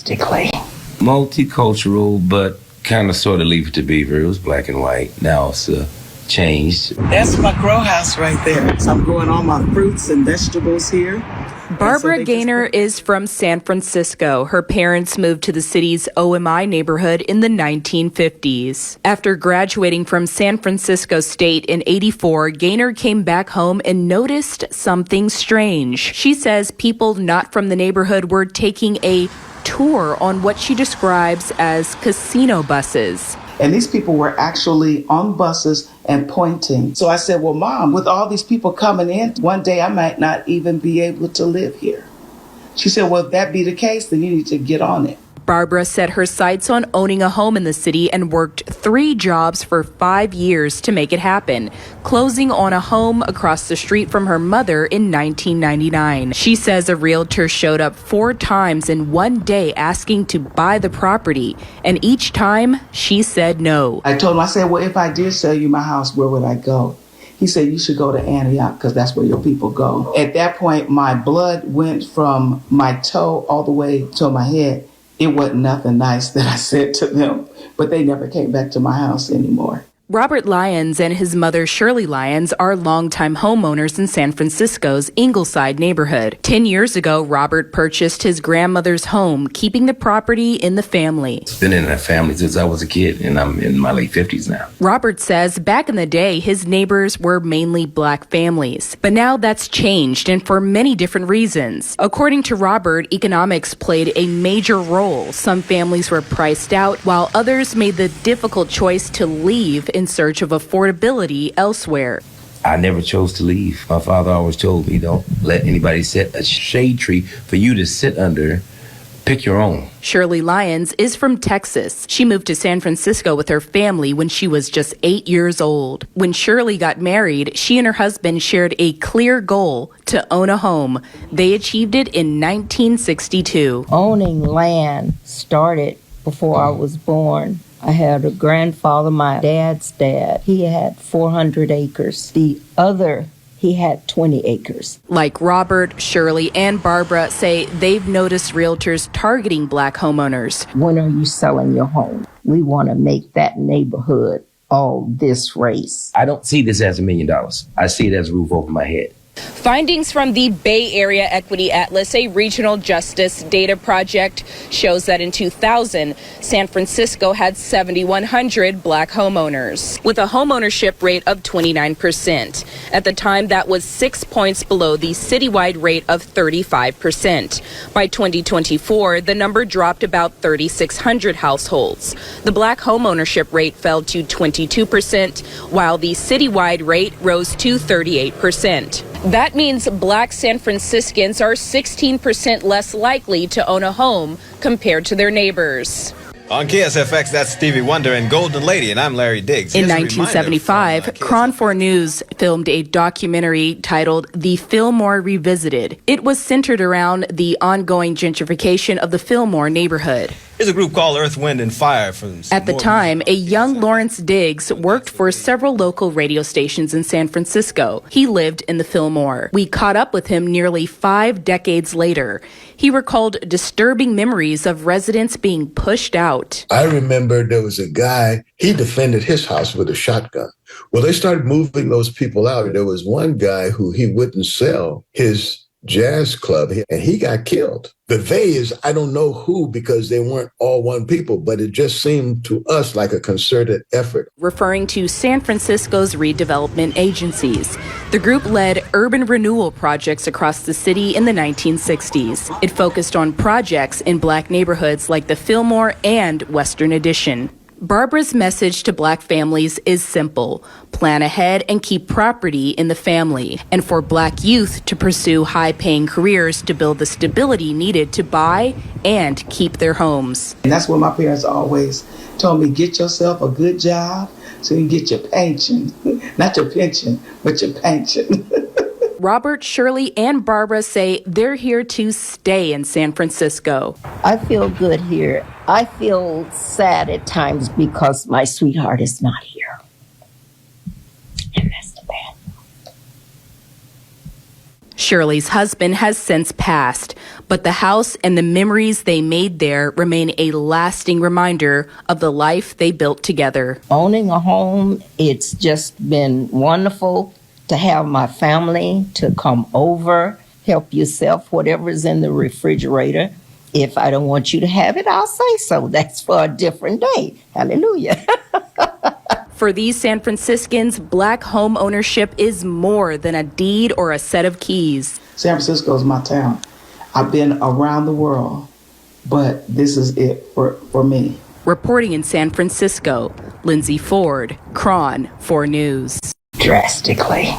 drastically. Multicultural, but kind of sort of leave it to beaver. It was black and white. Now it's changed. That's my grow house right there. So I'm growing all my fruits and vegetables here. Barbara Gaynor is from San Francisco. Her parents moved to the city's OMI neighborhood in the 1950s. After graduating from San Francisco State in '84, Gaynor came back home and noticed something strange. She says people not from the neighborhood were taking a tour on what she describes as casino buses. And these people were actually on buses and pointing. So I said, well, Mom, with all these people coming in, one day I might not even be able to live here. She said, well, if that be the case, then you need to get on it. Barbara set her sights on owning a home in the city and worked 3 jobs for 5 years to make it happen, closing on a home across the street from her mother in 1999. She says a realtor showed up 4 times in one day asking to buy the property, and each time she said no. I told him, I said, well, if I did sell you my house, where would I go? He said, you should go to Antioch because that's where your people go. At that point, my blood went from my toe all the way to my head. It wasn't nothing nice that I said to them, but they never came back to my house anymore. Robert Lyons and his mother Shirley Lyons are longtime homeowners in San Francisco's Ingleside neighborhood. 10 years ago, Robert purchased his grandmother's home, keeping the property in the family. It's been in that family since I was a kid, and I'm in my late 50s now. Robert says back in the day, his neighbors were mainly black families. But now that's changed, and for many different reasons. According to Robert, economics played a major role. Some families were priced out, while others made the difficult choice to leave in search of affordability elsewhere. I never chose to leave. My father always told me, don't let anybody set a shade tree for you to sit under. Pick your own. Shirley Lyons is from Texas. She moved to San Francisco with her family when she was just 8 years old. When Shirley got married, she and her husband shared a clear goal to own a home. They achieved it in 1962. Owning land started before I was born. I had a grandfather, my dad's dad. He had 400 acres. The other, he had 20 acres. Like Robert, Shirley, and Barbara say they've noticed realtors targeting black homeowners. When are you selling your home? We want to make that neighborhood all this race. I don't see this as $1 million. I see it as a roof over my head. Findings from the Bay Area Equity Atlas, a regional justice data project, shows that in 2000, San Francisco had 7,100 black homeowners, with a homeownership rate of 29%. At the time, that was 6 points below the citywide rate of 35%. By 2024, the number dropped about 3,600 households. The black homeownership rate fell to 22%, while the citywide rate rose to 38%. That means black San Franciscans are 16% less likely to own a home compared to their neighbors. On KSFX, that's Stevie Wonder and Golden Lady, and I'm Larry Diggs. In 1975, Cron 4 News filmed a documentary titled The Fillmore Revisited. It was centered around the ongoing gentrification of the Fillmore neighborhood. There's a group called Earth, Wind, and Fire. At the time, a young Lawrence Diggs worked for several local radio stations in San Francisco. He lived in the Fillmore. We caught up with him nearly 5 decades later. He recalled disturbing memories of residents being pushed out. I remember there was a guy, he defended his house with a shotgun. Well, they started moving those people out. There was one guy who he wouldn't sell his jazz club, and he got killed. The they is, I don't know who, because they weren't all one people, but it just seemed to us like a concerted effort. Referring to San Francisco's redevelopment agencies, the group led urban renewal projects across the city in the 1960s. It focused on projects in black neighborhoods like the Fillmore and Western Addition. Barbara's message to black families is simple: plan ahead and keep property in the family, and for black youth to pursue high-paying careers to build the stability needed to buy and keep their homes. And that's what my parents always told me: get yourself a good job so you can get your pension. Not your pension, but your pension. Robert, Shirley, and Barbara say they're here to stay in San Francisco. I feel good here. I feel sad at times because my sweetheart is not here. And that's the bad. Shirley's husband has since passed, but the house and the memories they made there remain a lasting reminder of the life they built together. Owning a home, it's just been wonderful to have my family to come over, help yourself, whatever's in the refrigerator. If I don't want you to have it, I'll say so. That's for a different day. Hallelujah. For these San Franciscans, Black home ownership is more than a deed or a set of keys. San Francisco is my town. I've been around the world, but this is it for me. Reporting in San Francisco, Lindsay Ford, Cron 4 News. Drastically.